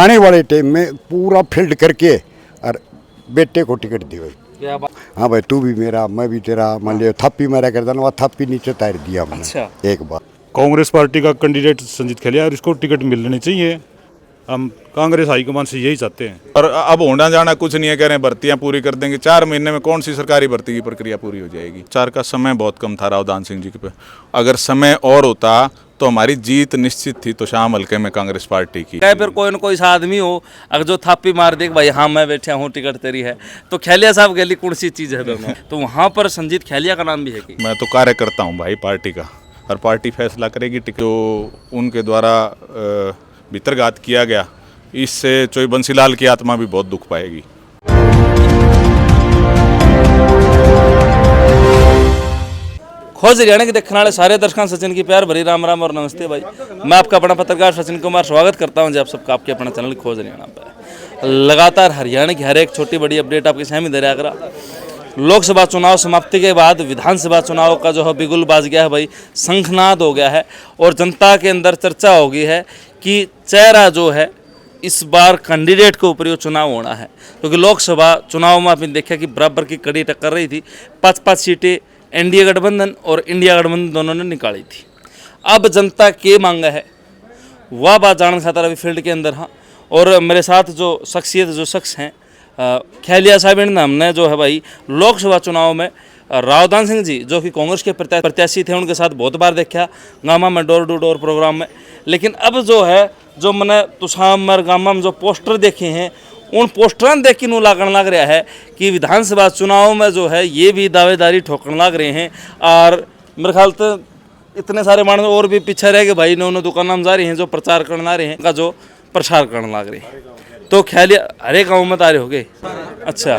आने वाले टाइम में पूरा फील्ड करके और बेटे को टिकट दी भाई। क्या बात। हाँ भाई, तू भी मेरा मैं भी तेरा, मान लिया थप्पी मारा करता ना, वह थप्पी नीचे तैर दिया हमने। अच्छा। एक बार कांग्रेस पार्टी का कैंडिडेट संजीत खलिया और इसको टिकट मिलनी चाहिए। हम कांग्रेस हाईकमान से यही चाहते हैं। और अब होना जाना कुछ नहीं है, कह रहे हैं भर्तियां पूरी कर देंगे। 4 महीने में कौन सी सरकारी भर्ती की प्रक्रिया पूरी हो जाएगी। 4 का समय बहुत कम था रावदान सिंह जी के पे। अगर समय और होता तो हमारी जीत निश्चित थी तो शाम हल्के में कांग्रेस पार्टी की। क्या फिर कोई न कोई सा आदमी हो अगर जो थापी मार दे कि भाई हाँ मैं बैठा हूँ टिकट तेरी है, तो खैलिया साहब के लिए कौन सी चीज़ है दोनों? तो वहाँ पर संजीत खैलिया का नाम भी है कि? मैं तो कार्यकर्ता हूँ भाई पार्टी का, और पार्टी फैसला करेगी। टिकट जो उनके द्वारा भीतरघात किया गया, इससे चोई बंसीलाल की आत्मा भी बहुत दुख पाएगी। खोज हरियाणा के देखने वाले सारे दर्शकों सचिन की प्यार भरी राम राम और नमस्ते भाई। मैं आपका अपना पत्रकार सचिन कुमार स्वागत करता हूं जी आप सबका आपके अपना चैनल खोज हरियाणा पर। लगातार हरियाणा की हर एक छोटी बड़ी अपडेट आपके सामने दे रहा। लोकसभा चुनाव समाप्ति के बाद विधानसभा चुनाव का जो है बिगुल बाज गया है भाई, शंखनाद हो गया है और जनता के अंदर चर्चा हो गई है कि चेहरा जो है इस बार कैंडिडेट के ऊपर ये चुनाव होना है। क्योंकि लोकसभा चुनाव में आपने देखा कि बराबर की कड़ी टक्कर रही थी। 5-5 सीटें एनडीए गठबंधन और इंडिया गठबंधन दोनों ने निकाली थी। अब जनता के मांगा है वह बात जानने खातर अभी फील्ड के अंदर। हाँ, और मेरे साथ जो शख्स हैं खैलिया साहब, हमने जो है भाई लोकसभा चुनाव में रावदान सिंह जी जो कि कांग्रेस के प्रत्याशी थे उनके साथ बहुत बार देखा गामा में डोर टू डोर प्रोग्राम में। लेकिन अब जो है जो मैंने तुषाम और गामा में जो पोस्टर देखे हैं उन पोस्टर देख के नू लागण लग रहा है कि विधानसभा चुनाव में जो है ये भी दावेदारी ठोकने लग रहे हैं। और मेरे ख्याल तो इतने सारे मानस और भी पीछे रह गए भाई, उन्होंने दुकान जा रहे हैं जो प्रचार करने आ रहे हैं का जो प्रसार करने लग रहे हैं। तो ख्याल हरे गाँव में तारे हो गए। अच्छा,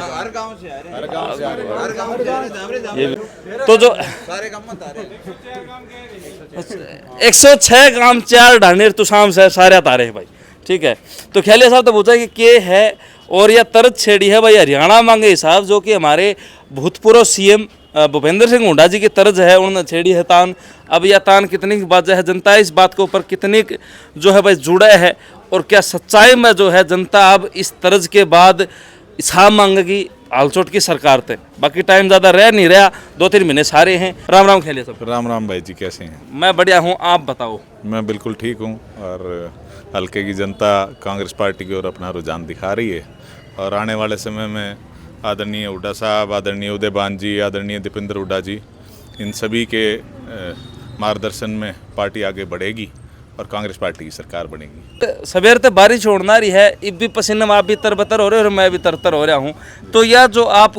तो जो 106 गांव 4 ढानेर तुषाम से सारे तारे हैं भाई। ठीक है, तो खैलिया साहब तो पूछा कि के है और यह तरज छेड़ी है भाई हरियाणा मांगे हिसाब जो कि हमारे भूतपूर्व सीएम भूपेंद्र सिंह हुड्डा जी की तर्ज है, उन्होंने छेड़ी है तान। अब यह तान कितनी बात है, जनता इस बात के ऊपर कितनी जो है भाई जुड़ा है और क्या सच्चाई में जो है जनता अब इस तर्ज के बाद हिसाब मांगेगी हालचोट की सरकार थे। बाकी टाइम ज़्यादा रह नहीं रहा, 2-3 महीने सारे हैं। राम राम खैलिया साहब। राम राम भाई जी, कैसे हैं? मैं बढ़िया हूँ, आप बताओ। मैं बिल्कुल ठीक हूँ और हल्के की जनता कांग्रेस पार्टी की ओर अपना रुझान दिखा रही है। और आने वाले समय में आदरणीय हुड्डा साहब, आदरणीय उदयभान जी, आदरणीय दीपेंद्र हुड्डा जी, इन सभी के मार्गदर्शन में पार्टी आगे बढ़ेगी और कांग्रेस पार्टी की सरकार बनेगी। सवेर तो बारिश छोड़ना रही है, इब भी पसीना में आप भी तरबतर हो रहे हो और मैं भी तरतर हो रहा हूँ। तो यह जो आप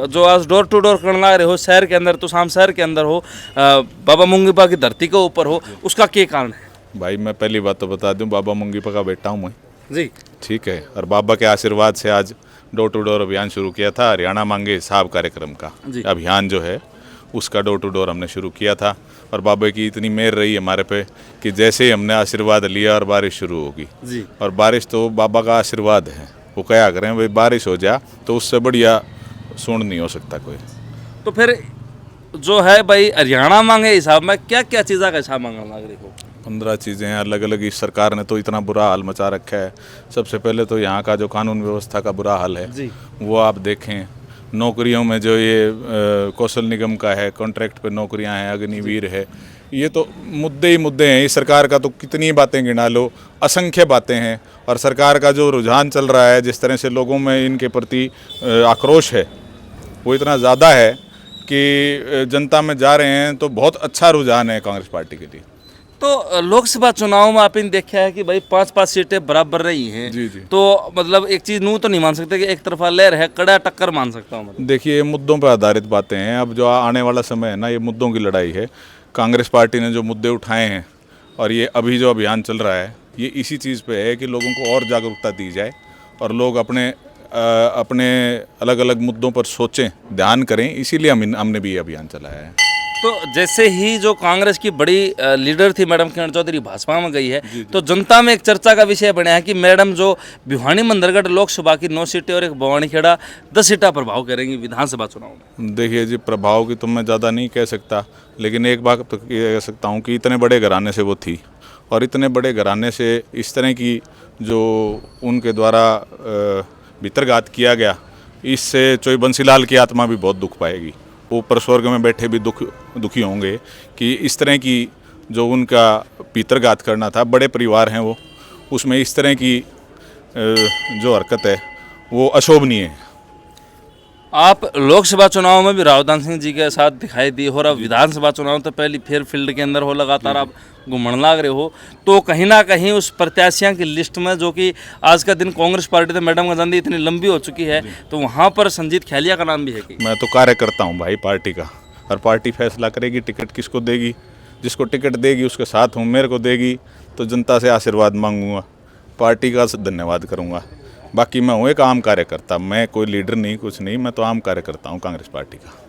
जो आज डोर टू डोर करना रहे हो शहर के अंदर, तो शाम शहर के अंदर हो, बाबा मुंगीपा की धरती के ऊपर हो, उसका क्या कारण है? भाई मैं पहली बात तो बता दूं, बाबा मुंगीपा का बेटा हूँ मैं जी। ठीक है, और बाबा के आशीर्वाद से आज डोर टू डोर अभियान शुरू किया था। हरियाणा मांगे हिसाब कार्यक्रम का अभियान जो है उसका डोर टू डोर हमने शुरू किया था। और बाबा की इतनी मेहर रही हमारे पे कि जैसे ही हमने आशीर्वाद लिया और बारिश शुरू होगी जी। और बारिश तो बाबा का आशीर्वाद है, वो क्या करें भाई, बारिश हो जा तो उससे बढ़िया सुन नहीं हो सकता कोई। तो फिर जो है भाई हरियाणा मांगे हिसाब में क्या क्या चीज़ा का हिसाब मांगना लग रही हो? 15 चीज़ें हैं अलग अलग। इस सरकार ने तो इतना बुरा हाल मचा रखा है। सबसे पहले तो यहाँ का जो कानून व्यवस्था का बुरा हाल है जी। वो आप देखें। नौकरियों में जो ये कौशल निगम का है, कॉन्ट्रैक्ट पे नौकरियां हैं, अग्निवीर है, ये तो मुद्दे ही मुद्दे हैं। इस सरकार का तो कितनी बातें गिना लो, असंख्य बातें हैं। और सरकार का जो रुझान चल रहा है, जिस तरह से लोगों में इनके प्रति आक्रोश है, वो इतना ज़्यादा है कि जनता में जा रहे हैं। तो बहुत अच्छा रुझान है कांग्रेस पार्टी के लिए। तो लोकसभा चुनाव में आपने देखा है कि भाई 5-5 सीटें बराबर रही हैं जी जी। तो मतलब एक चीज़ नू तो नहीं मान सकते कि एक तरफा लहर है, कड़ा टक्कर मान सकता हूँ। देखिए, मुद्दों पर आधारित बातें हैं। अब जो आने वाला समय है ना, ये मुद्दों की लड़ाई है। कांग्रेस पार्टी ने जो मुद्दे उठाए हैं और ये अभी जो अभियान चल रहा है, ये इसी चीज़ पे है कि लोगों को और जागरूकता दी जाए और लोग अपने अलग अलग मुद्दों पर सोचें, ध्यान करें। इसीलिए हमने भी ये अभियान चलाया है। तो जैसे ही जो कांग्रेस की बड़ी लीडर थी मैडम किरण चौधरी भाजपा में गई है, तो जनता में एक चर्चा का विषय बना है कि मैडम जो भिवानी मंदरगढ़ लोकसभा की 9 सीटें और एक भवानीखेड़ा 10 सीटें प्रभाव करेंगी विधानसभा चुनाव में। देखिए जी, प्रभाव की तो मैं ज़्यादा नहीं कह सकता, लेकिन एक बात तो कह सकता हूँ कि इतने बड़े घराने से वो थी और इतने बड़े घराने से इस तरह की जो उनके द्वारा भीतरघात किया गया, इससे चोई बंसीलाल की आत्मा भी बहुत दुख पाएगी। वो ऊपर स्वर्ग में बैठे भी दुखी होंगे कि इस तरह की जो उनका भीतरघात करना था, बड़े परिवार हैं वो, उसमें इस तरह की जो हरकत है वो अशोभनीय है। आप लोकसभा चुनाव में भी रावदान सिंह जी के साथ दिखाई दिए हो, और अब विधानसभा चुनाव तो पहली फिर फील्ड के अंदर हो, लगातार आप घूमने लाग रहे हो, तो कहीं ना कहीं उस प्रत्याशियों की लिस्ट में, जो कि आज का दिन कांग्रेस पार्टी तो मैडम गांधी इतनी लंबी हो चुकी है, तो वहाँ पर संजीत खेलिया का नाम भी है कि? मैं तो कार्यकर्ता हूँ भाई पार्टी का, और पार्टी फैसला करेगी टिकट किसको देगी। जिसको टिकट देगी उसके साथ हूँ, मेरे को देगी तो जनता से आशीर्वाद मांगूंगा, पार्टी का धन्यवाद करूँगा। बाकी मैं हूँ एक आम कार्यकर्ता, मैं कोई लीडर नहीं, कुछ नहीं, मैं तो आम कार्यकर्ता हूँ कांग्रेस पार्टी का।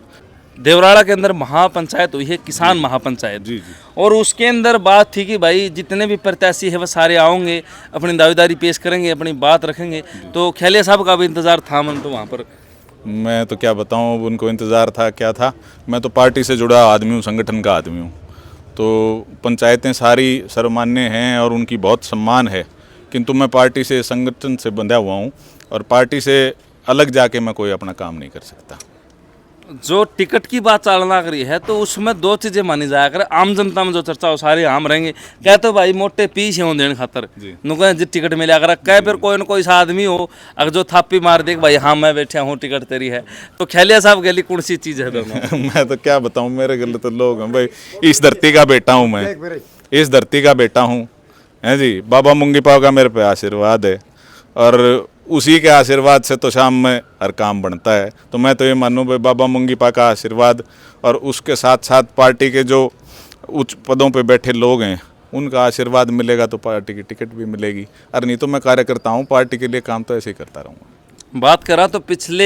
देवराड़ा के अंदर महापंचायत हुई है, किसान महापंचायत, जी जी। और उसके अंदर बात थी कि भाई जितने भी प्रत्याशी है वह सारे आओगे, अपनी दावेदारी पेश करेंगे, अपनी बात रखेंगे, तो खेलिया साहब का भी इंतजार था मन तो वहाँ पर? मैं तो क्या बताऊँ, उनको इंतज़ार था क्या था। मैं तो पार्टी से जुड़ा आदमी हूँ, संगठन का आदमी हूँ, तो पंचायतें सारी सर्वमान्य हैं और उनकी बहुत सम्मान है, किंतु मैं पार्टी से, संगठन से बंधा हुआ हूँ, और पार्टी से अलग जाके मैं कोई अपना काम नहीं कर सकता। जो टिकट की बात चलना करी है तो उसमें दो चीजें मानी जाया करे, आम जनता में जो चर्चा हो सारे आम रहेंगे, कह तो भाई मोटे पीछे हो देने खातर नुका जिस टिकट मिला कर, कह फिर कोई न कोई सा आदमी हो अगर जो थापी मार दे भाई हाँ मैं बैठा हूँ टिकट तेरी है, तो खेलिया साहब के लिए कौन सी चीज है दोनों? मैं तो क्या बताऊँ, मेरे गले तो लोग हैं भाई, इस धरती का बेटा हूँ मैं, इस धरती का बेटा हूँ, हैं जी। बाबा मुंगी पाव का मेरे पे आशीर्वाद है, और उसी के आशीर्वाद से तो शाम में हर काम बनता है। तो मैं तो ये मानूँ भाई, बाबा मुंगी पा का आशीर्वाद और उसके साथ साथ पार्टी के जो उच्च पदों पे बैठे लोग हैं उनका आशीर्वाद मिलेगा तो पार्टी की टिकट भी मिलेगी, और नहीं तो मैं कार्यकर्ता हूँ, पार्टी के लिए काम तो ऐसे ही करता रहूँगा। बात करा तो पिछले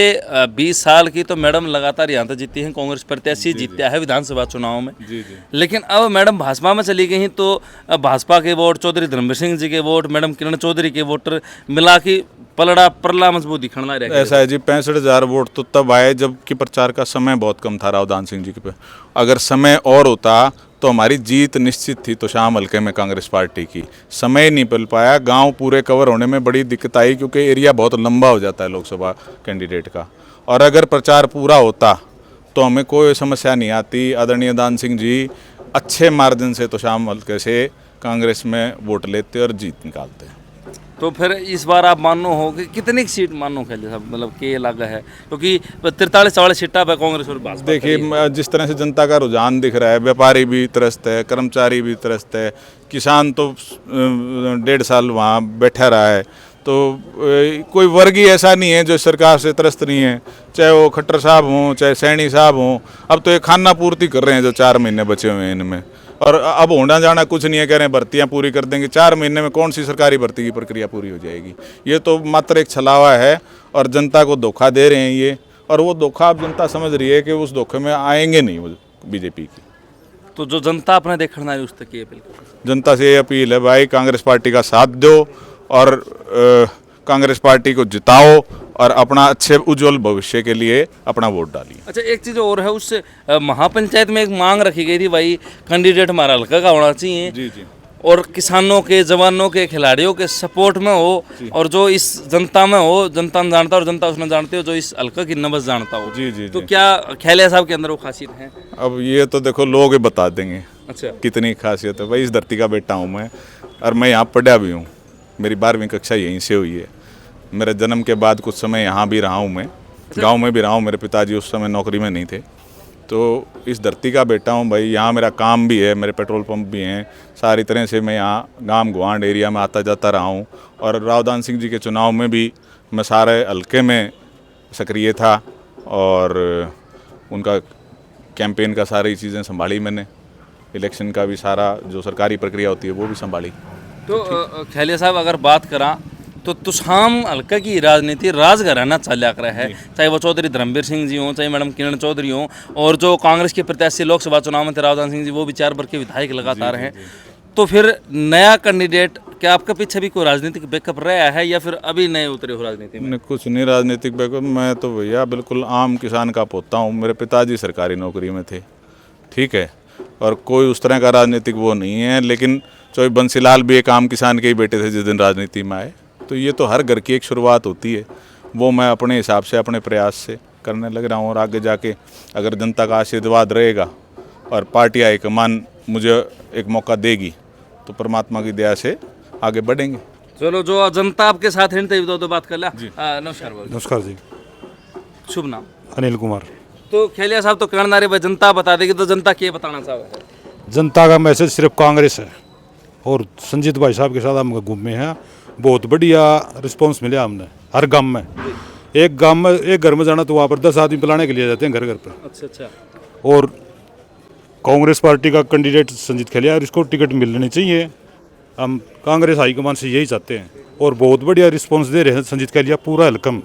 20 साल की तो मैडम लगातार यहाँ तक जीती हैं, कांग्रेस प्रत्याशी जीता है विधानसभा चुनाव में, लेकिन अब मैडम भाजपा में चली गई हैं, तो भाजपा के वोट, चौधरी धर्मवीर सिंह जी के वोट, मैडम किरण चौधरी के वोटर मिला के पलड़ा परला मजबूत दिखना रहा। ऐसा है जी, 65,000 वोट तो तब आए जबकि प्रचार का समय बहुत कम था रावदान सिंह जी के पे। अगर समय और होता तो हमारी जीत निश्चित थी। तो शाम हल्के में कांग्रेस पार्टी की समय नहीं मिल पाया, गांव पूरे कवर होने में बड़ी दिक्कत आई, क्योंकि एरिया बहुत लंबा हो जाता है लोकसभा कैंडिडेट का। और अगर प्रचार पूरा होता तो हमें कोई समस्या नहीं आती। आदरणीय दान सिंह जी अच्छे मार्जिन से तो शाम हल्के से कांग्रेस में वोट लेते और जीत निकालते। तो फिर इस बार आप मानो हो कि कितनी सीट मानो खेले साहब, मतलब के लगा है, क्योंकि 43-44 सीटा पे कांग्रेस और भाजपा। देखिए जिस तरह से जनता का रुझान दिख रहा है, व्यापारी भी त्रस्त है, कर्मचारी भी त्रस्त है, किसान तो 1.5 साल वहाँ बैठा रहा है, तो कोई वर्ग ही ऐसा नहीं है जो सरकार से त्रस्त नहीं है, चाहे वो खट्टर साहब हों चाहे सैनी साहब हों। अब तो ये खाना पूर्ति कर रहे हैं जो 4 महीने बचे हुए हैं इनमें, और अब होना जाना कुछ नहीं है, कह रहे हैं भर्तियां पूरी कर देंगे। 4 महीने में कौन सी सरकारी भर्ती की प्रक्रिया पूरी हो जाएगी? ये तो मात्र एक छलावा है और जनता को धोखा दे रहे हैं ये, और वो धोखा अब जनता समझ रही है कि उस धोखे में आएंगे नहीं वो बीजेपी की। तो जो जनता अपने देखना है उस तक ये अपील, जनता से ये अपील है भाई, कांग्रेस पार्टी का साथ दो और कांग्रेस पार्टी को जिताओ और अपना अच्छे उज्जवल भविष्य के लिए अपना वोट डालिए। अच्छा, एक चीज़ और है, उससे महापंचायत में एक मांग रखी गई थी भाई, कैंडिडेट हमारा हल्का का होना चाहिए जी जी, और किसानों के, जवानों के, खिलाड़ियों के सपोर्ट में हो, और जो इस जनता में हो, जनता जानता और जनता उसने जानते हो, जो इस हल्का की नब्ज़ जानता हो। जी जी तो जी। क्या खेलिया साहब के अंदर वो खासियत है? अब ये तो देखो लोग ही बता देंगे अच्छा, कितनी खासियत है। भाई इस धरती का बेटा हूँ मैं, और मैं यहाँ पढ़ा भी हूँ, मेरी 12वीं कक्षा यहीं से हुई है। मेरे जन्म के बाद कुछ समय यहाँ भी रहा हूँ मैं, गांव में भी रहा हूँ, मेरे पिताजी उस समय नौकरी में नहीं थे। तो इस धरती का बेटा हूँ भाई, यहाँ मेरा काम भी है, मेरे पेट्रोल पंप भी हैं, सारी तरह से मैं यहाँ गांव गुआंढ एरिया में आता जाता रहा हूँ। और रावदान सिंह जी के चुनाव में भी मैं सारे हल्के में सक्रिय था और उनका कैंपेन का सारी चीज़ें संभाली मैंने, इलेक्शन का भी सारा जो सरकारी प्रक्रिया होती है वो भी संभाली। तो खेलिया साहब अगर बात करा तो तुसाम हल्का की राजनीति राजघराना चला कर है, चाहे वो चौधरी धर्मवीर सिंह जी हों, चाहे मैडम किरण चौधरी हों, और जो कांग्रेस के प्रत्याशी लोकसभा चुनाव में थे रावदान सिंह जी, वो भी 4 बार के विधायक लगातार हैं। तो फिर नया कैंडिडेट, क्या आपका पीछे भी कोई राजनीतिक बैकअप रहा है या फिर अभी नए उतरे हो राजनीति में? कुछ नहीं राजनीतिक बैकअप, मैं तो भैया बिल्कुल आम किसान का पोता हूँ। मेरे पिताजी सरकारी नौकरी में थे, ठीक है, और कोई उस तरह का राजनीतिक वो नहीं है। लेकिन चौधरी बंसीलाल भी एक आम किसान के ही बेटे थे जिस दिन राजनीति में आए। तो ये तो हर घर की एक शुरुआत होती है, वो मैं अपने हिसाब से अपने प्रयास से करने लग रहा हूँ। और आगे जाके अगर जनता का आशीर्वाद रहेगा और पार्टी हाईकमान मुझे एक मौका देगी तो परमात्मा की दया से आगे बढ़ेंगे। चलो, जो जनता आपके साथ है तो बात कर लिया। नमस्कार बाबू। नमस्कार जी। शुभ नाम? अनिल कुमार। तो खेलिया साहब तो कहना रहे भाई जनता बता देगी, तो जनता क्या बताना चाहोगे? जनता का मैसेज सिर्फ कांग्रेस है और संजीत भाई साहब के साथ हम घूमे हैं, बहुत बढ़िया रिस्पांस मिला हमने हर गांव में। एक गांव में एक घर में जाना तो वहाँ पर 10 आदमी पिलाने के लिए जाते हैं घर घर पर। अच्छा अच्छा। और कांग्रेस पार्टी का कैंडिडेट संजीत खेलिया और इसको टिकट मिलनी चाहिए। हम कांग्रेस हाईकमान से यही चाहते हैं और बहुत बढ़िया रिस्पांस दे रहे हैं संजीत खेलिया पूरा हल्कम।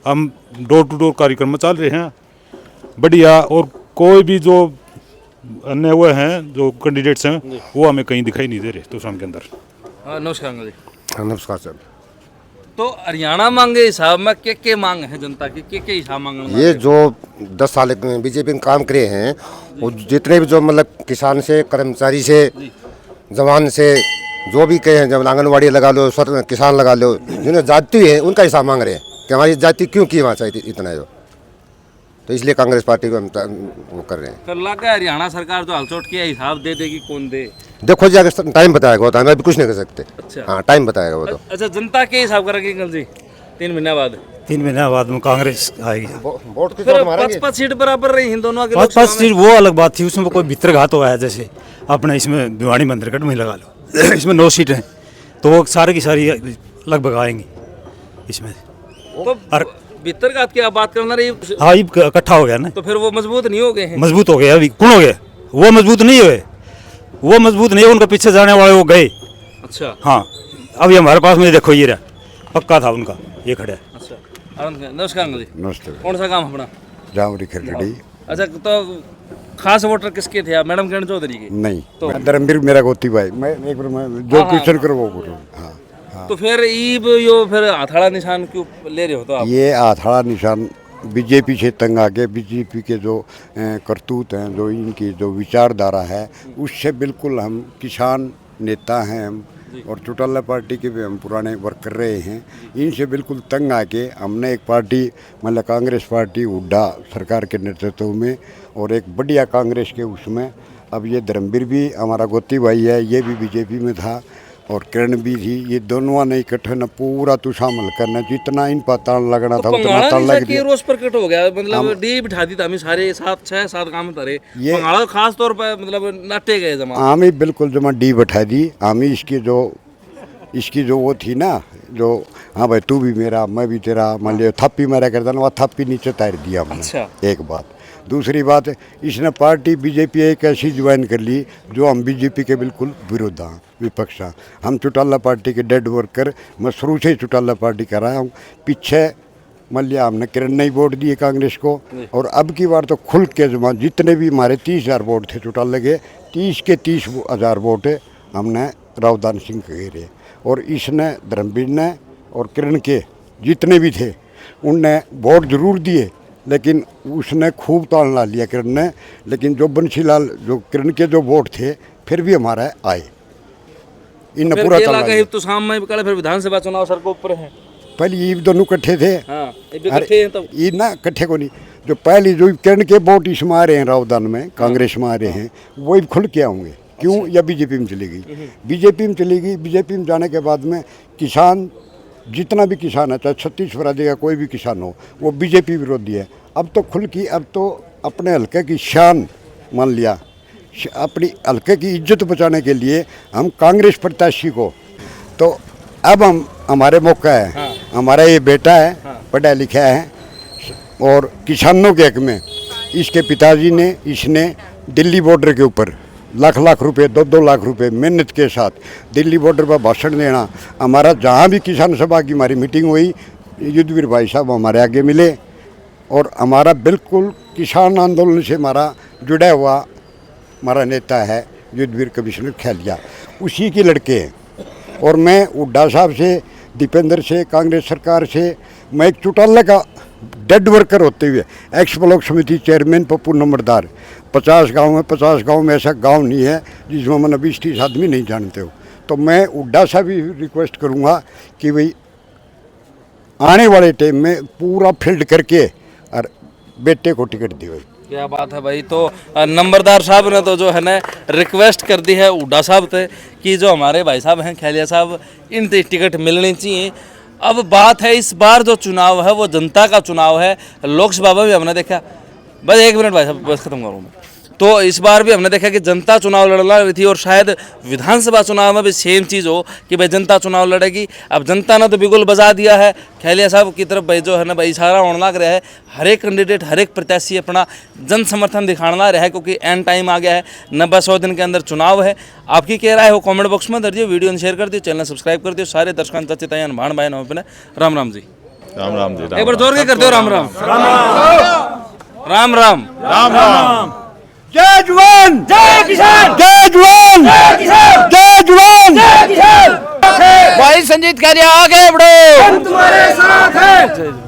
हम डोर टू डोर कार्यक्रम में चल रहे हैं बढ़िया, और कोई भी जो अन्य हुए हैं जो कैंडिडेट्स हैं वो हमें कहीं दिखाई नहीं दे रहे तो शाम के अंदर। नमस्कार अंकल जी। नमस्कार सर। तो हरियाणा मांगे हिसाब में के मांग है जनता की, के हिसाब मांग? ये जो 10 साल बीजेपी में काम करे हैं, वो जितने भी जो मतलब किसान से, कर्मचारी से, जवान से, जो भी कहे हैं, जब आंगनवाड़ी लगा लो, किसान लगा लो, जिन्हें जाति है उनका हिसाब मांग रहे हैं कि हमारी जाति क्यों की वहाँ चाहिए इतना जो। तो इसलिए कांग्रेस पार्टी को हम वो कर रहे हैं। कर लगा हरियाणा सरकार जो हलचोट किया हिसाब दे देगी, कौन दे? देखो जी, अगर टाइम बताएगा वो तो हम अभी कुछ नहीं कर सकते। अच्छा। हाँ, टाइम बताएगा वो तो। अच्छा, जनता के हिसाब करेगी अंकल जी 3 महीने बाद? 3 महीने बाद में कांग्रेस आएगी। वोट की फिर 5-5 सीट बराबर रही इन दोनों के। 5-5 सीट वो अलग बात थी, उसमें कोई भीतरघात हुआ है। जैसे अपने इसमें भिवानी मंदिरगढ़ में लगा लो इसमें 9 सीटें हैं तो वो सारे की सारी लगभग आएंगी इसमें। तो भीतरघात की आप बात करना रही। हाँ, ये इकट्ठा हो गया ना, तो फिर वो मजबूत नहीं हो गए हैं? मजबूत हो गया। अभी कौन हो गया? वो मजबूत नहीं हुए, वो मजबूत नहीं है, उनके पीछे जाने वाले वो गए। अच्छा। हाँ, अभी हमारे पास में देखो ये रहा, पक्का था उनका, ये खड़ा है। अच्छा। नमस्कार अंकल जी। नमस्ते। कौन सा काम अपना? जामरी खरकड़ी। अच्छा, तो खास वोटर किसके थे आप? मैडम किरण चौधरी के? नहीं, तो धर्मवीर मेरा गोती भाई। मैं एक बार मैं जो क्वेश्चन करो वो बोलो। हाँ। तो फिर ईब यो फिर हथौड़ा निशान क्यों ले रहे हो? तो आप ये हथौड़ा निशान बीजेपी से तंग आके, बीजेपी के जो करतूत हैं, जो इनकी जो विचारधारा है, उससे बिल्कुल हम किसान नेता हैं हम, और चौटाला पार्टी के भी हम पुराने वर्कर रहे हैं। इनसे बिल्कुल तंग आके हमने एक पार्टी मतलब कांग्रेस पार्टी हुड्डा सरकार के नेतृत्व में, और एक बढ़िया कांग्रेस के उसमें, अब ये धर्मवीर भी हमारा गोती भाई है, ये भी बीजेपी में था, और किरण भी थी। ये दोनों ने इकट्ठे न पूरा तू शामिल करना, जितना इन पर ताल लगना था उतना ताल लग गया। रोज प्रकट हो गया, मतलब डी बिठा दी था हमें सारे 6-7 काम करे ये पंगाड़ा खास तौर पर मतलब नाटे गए जमा। हमें बिल्कुल जमा डी बैठा दी हमें। इसकी जो वो थी ना, जो हाँ भाई तू भी मेरा मैं भी तेरा, मान लिया थप्पी मारा करता ना, वह थप्पी नीचे तार दिया हमने। अच्छा। एक बात। दूसरी बात, इसने पार्टी बीजेपी एक ऐसी ज्वाइन कर ली जो हम बीजेपी के बिल्कुल विरोध हैं, विपक्ष हैं। हम चौटाला पार्टी के डेड वर्कर, मैं शुरू से ही चौटाला पार्टी कर रहा हूँ। पीछे मान लिया हमने किरण नहीं वोट दिए कांग्रेस को, और अब की बार तो खुल के जमा जितने भी हमारे 30,000 वोट थे चौटाला के, 30 के 30,000 वोट हमने रावदान सिंह के घेरे। और इसने धर्मवीर ने और किरण के जितने भी थे उनने वोट जरूर दिए, लेकिन उसने खूब ताल ला लिया किरण ने। लेकिन जो बंशीलाल जो किरण के जो वोट थे फिर भी हमारा आए, इन पूरा ताल ला लिया। तो शाम में कल फिर विधानसभा चुनाव सर को ऊपर है। पहले ये दोनों इकट्ठे थे। हाँ, ये भी इकट्ठे हैं तब। ये ना इकट्ठे को नहीं, जो पहली जो किरण के वोट इसमें आ रहे हैं रावदान में, कांग्रेस में आ रहे हैं, वही खुल के आऊँगे। क्यों? या बीजेपी में चली गई। बीजेपी में चली गई। बीजेपी में जाने के बाद में किसान, जितना भी किसान है, चाहे छत्तीसगढ़ राज्य का कोई भी किसान हो, वो बीजेपी विरोधी है। अब तो खुल की, अब तो अपने हल्के की शान मान लिया, अपनी हल्के की इज्जत बचाने के लिए हम कांग्रेस प्रत्याशी को, तो अब हमारे मौका है। हाँ। हमारा ये बेटा है। हाँ। पढ़ा लिखा है और किसानों के हक में इसके पिताजी ने, इसने दिल्ली बॉर्डर के ऊपर लाख रुपए, 2-2 लाख रुपए मेहनत के साथ दिल्ली बॉर्डर पर भाषण देना। हमारा जहाँ भी किसान सभा की हमारी मीटिंग हुई, युद्धवीर भाई साहब हमारे आगे मिले, और हमारा बिल्कुल किसान आंदोलन से हमारा जुड़ा हुआ हमारा नेता है युद्धवीर कमिश्नर खेलिया, उसी के लड़के हैं। और मैं हुड्डा साहब से, दीपेंद्र से, कांग्रेस सरकार से, मैं एक चौटाला का डेड वर्कर होते हुए एक्स ब्लॉक समिति चेयरमैन पप्पू नंबरदार, 50 गांव में ऐसा गांव नहीं है जिसमें मैंने 20-30 आदमी नहीं जानते हो। तो मैं हुड्डा से भी रिक्वेस्ट करूँगा कि भाई आने वाले टाइम में पूरा फील्ड करके और बेटे को टिकट दी भाई। क्या बात है भाई। तो नंबरदार साहब ने तो जो है ना रिक्वेस्ट कर दी है हुड्डा साहब से कि जो हमारे भाई साहब हैं खैलिया साहब, इन टिकट मिलनी चाहिए। अब बात है इस बार जो चुनाव है वो जनता का चुनाव है। लोकसभा में भी हमने देखा, बस 1 मिनट भाई साहब बस खत्म करूँ मैं। तो इस बार भी हमने देखा कि जनता चुनाव लड़ रही थी और शायद विधानसभा चुनाव में भी सेम चीज़ हो कि भाई जनता चुनाव लड़ेगी। अब जनता ने तो बिल्कुल बजा दिया है खैलिया साहब की तरफ भाई जो है ना भाई इशारा होने लग रहा है। हर एक कैंडिडेट हर एक प्रत्याशी अपना जन समर्थन दिखाना रहा है क्योंकि एंड टाइम आ गया है, 90-100 दिन के अंदर चुनाव है। आपकी क्या राय हो कमेंट बॉक्स में दर्जिए, वीडियो शेयर कर दियो, चैनल सब्सक्राइब कर दियो। सारे दर्शकों चाचे तायन भाण भाई अपने राम राम जी, राम राम जी। एक बार जोर के कर दो राम राम राम राम राम राम। जय जवान जय किसान, जय जवान जय किसान, जय जवान जय किसान। भाई संजीत खैलिया आगे बढ़ो, हम तुम्हारे साथ हैं।